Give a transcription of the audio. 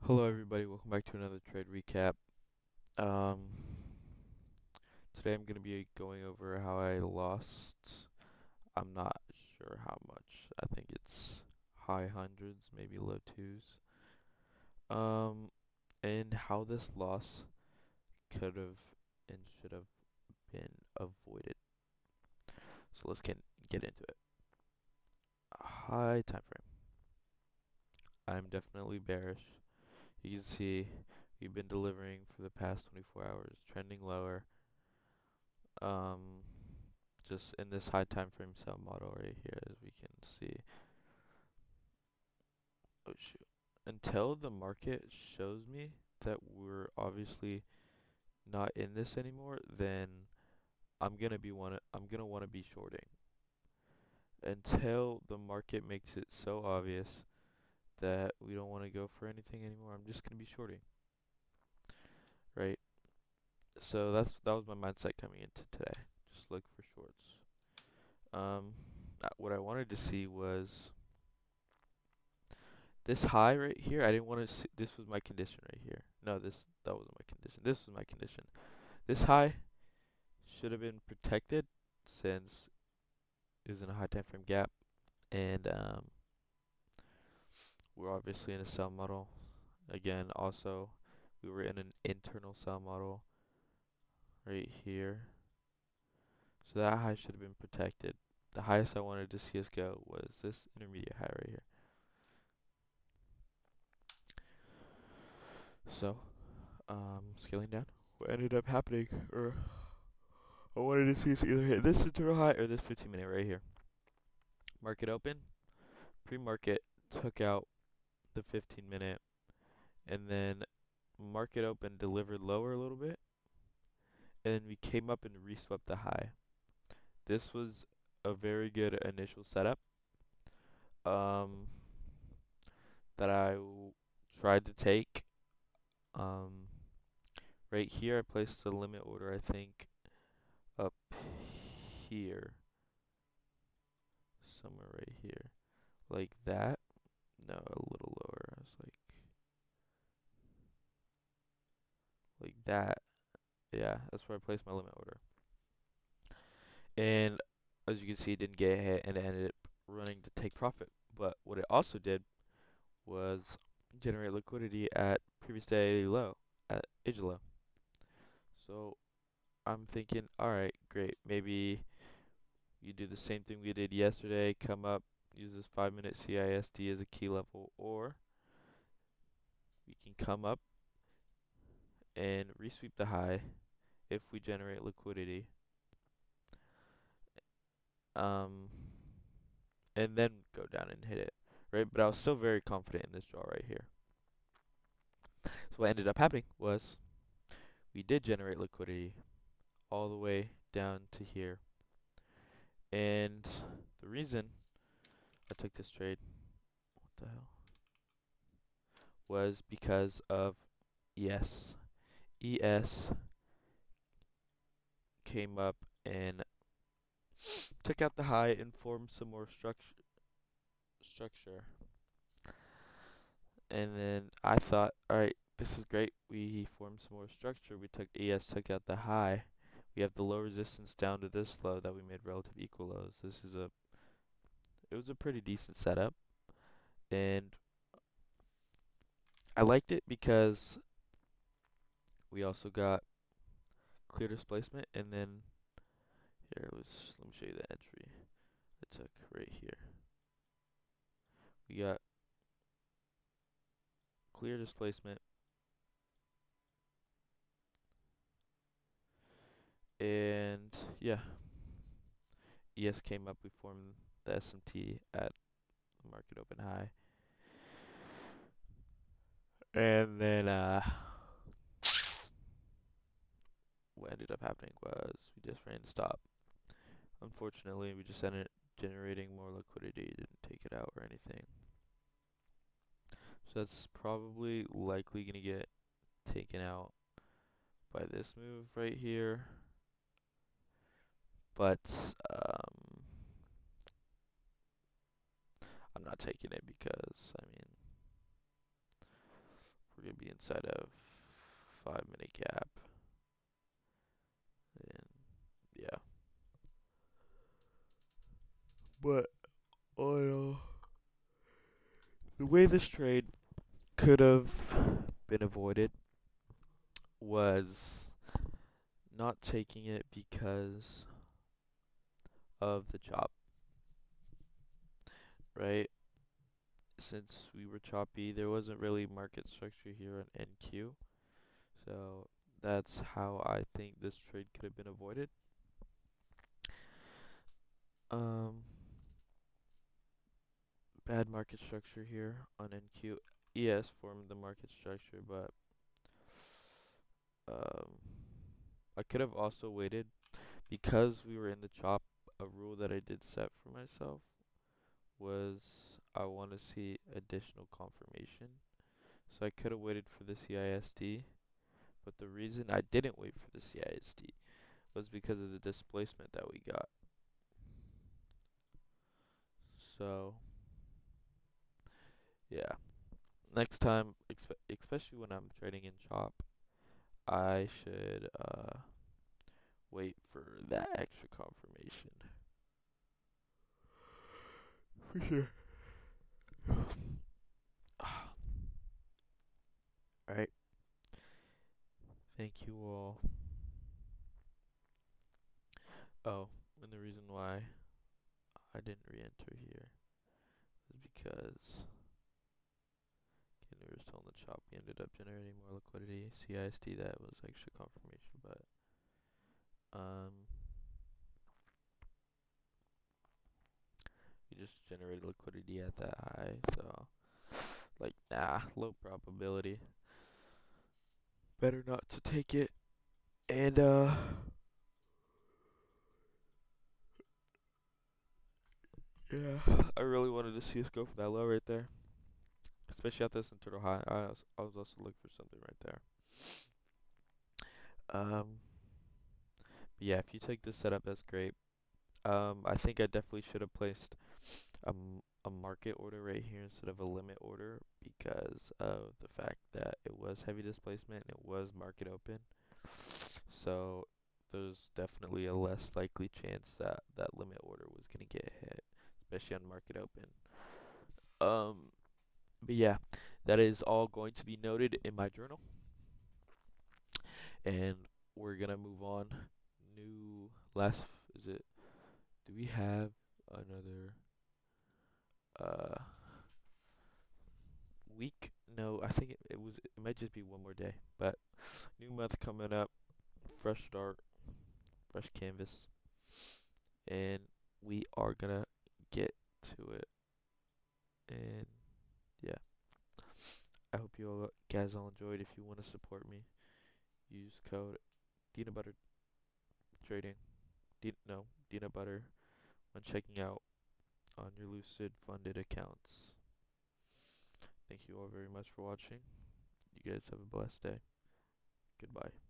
Hello everybody, welcome back to another trade recap. Um, Today I'm going to be going over how I lost. I'm not sure how much. I think it's high hundreds, maybe low twos. Um, and how this loss could have and should have been avoided. So let's get into it. High time frame. I'm definitely bearish. You can see we've been delivering for the past 24 hours, trending lower. Um, just in this high time frame sell model right here, as we can see. Oh shoot! Until the market shows me that we're obviously not in this anymore, then I'm gonna want to be shorting. Until the market makes it so obvious that we don't want to go for anything anymore, I'm just gonna be shorting, right? So that was my mindset coming into today. Just look for shorts. Um, what I wanted to see was this high right here. I didn't want to see. This was my condition right here. No, that wasn't my condition. This was my condition. This high should have been protected since it was in a high time frame gap, and we're obviously in a sell model. Again, also we were in an internal sell model right here, so that high should have been protected. The highest I wanted to see us go was this intermediate high right here. So, scaling down. What ended up happening, or I wanted to see us either hit this internal high or this 15-minute right here. Market open, pre-market took out the 15-minute, and then market open delivered lower a little bit, and then we came up and reswept the high. This was a very good initial setup um, that tried to take. Um, right here, I placed the limit order, I think, up here, somewhere right here, like that. No, a little lower. I was like that. Yeah, that's where I placed my limit order. And as you can see, it didn't get hit and it ended up running to take profit. But what it also did was generate liquidity at previous day low, at edge low. So I'm thinking, all right, great. Maybe you do the same thing we did yesterday, come up, use this 5-minute CISD as a key level, or we can come up and resweep the high if we generate liquidity. Um, and then go down and hit it, right? But I was still very confident in this draw right here. So what ended up happening was we did generate liquidity all the way down to here. And the reason I took this trade, what the hell, was because of ES came up and took out the high and formed some more structure. And then I thought, all right, this is great. We formed some more structure. We took took out the high. We have the low resistance down to this low that we made relative equal lows. It was a pretty decent setup, and I liked it because we also got clear displacement, and then here it was. Let me show you the entry I took right here. We got clear displacement, and yeah, ES came up. We formed the SMT at the market open high, and then what ended up happening was we just ran to stop. Unfortunately, we just ended up generating more liquidity, didn't take it out or anything. So that's probably likely going to get taken out by this move right here. But I'm not taking it because, I mean, we're gonna be inside of 5 minute gap. And yeah. But the way this trade could have been avoided was not taking it because of the chop, right? Since we were choppy, there wasn't really market structure here on NQ. So that's how I think this trade could have been avoided. Um, Bad market structure here on NQ. ES formed the market structure, but um, I could have also waited because we were in the chop. A rule that I did set for myself was I want to see additional confirmation. So I could have waited for the CISD, but the reason I didn't wait for the CISD was because of the displacement that we got. So yeah, next time, especially when I'm trading in chop, I should wait for that extra confirmation. For sure. Alright, thank you all. Oh, and the reason why I didn't re-enter here is because we were still in the chop. We ended up generating more liquidity. CISD, that was extra confirmation, but we just generated liquidity at that high, so like nah, low probability. Better not to take it. And yeah, I really wanted to see us go for that low right there, especially at this and turtle high. I was also looking for something right there. But yeah, if you take this setup, that's great. I think I definitely should have placed a market order right here instead of a limit order because of the fact that it was heavy displacement and it was market open. So there's definitely a less likely chance that that limit order was gonna get hit, especially on market open. Um, but yeah, that is all going to be noted in my journal, and we're gonna move on. New last is it? Do we have another uh week? No, I think it might just be one more day. But new month coming up, fresh start, fresh canvas, and we are gonna get to it. And yeah, I hope you all guys all enjoyed. If you want to support me, use code Dina Butter Trading. Dina Butter when checking out on your Lucid funded accounts. Thank you all very much for watching. You guys have a blessed day. Goodbye.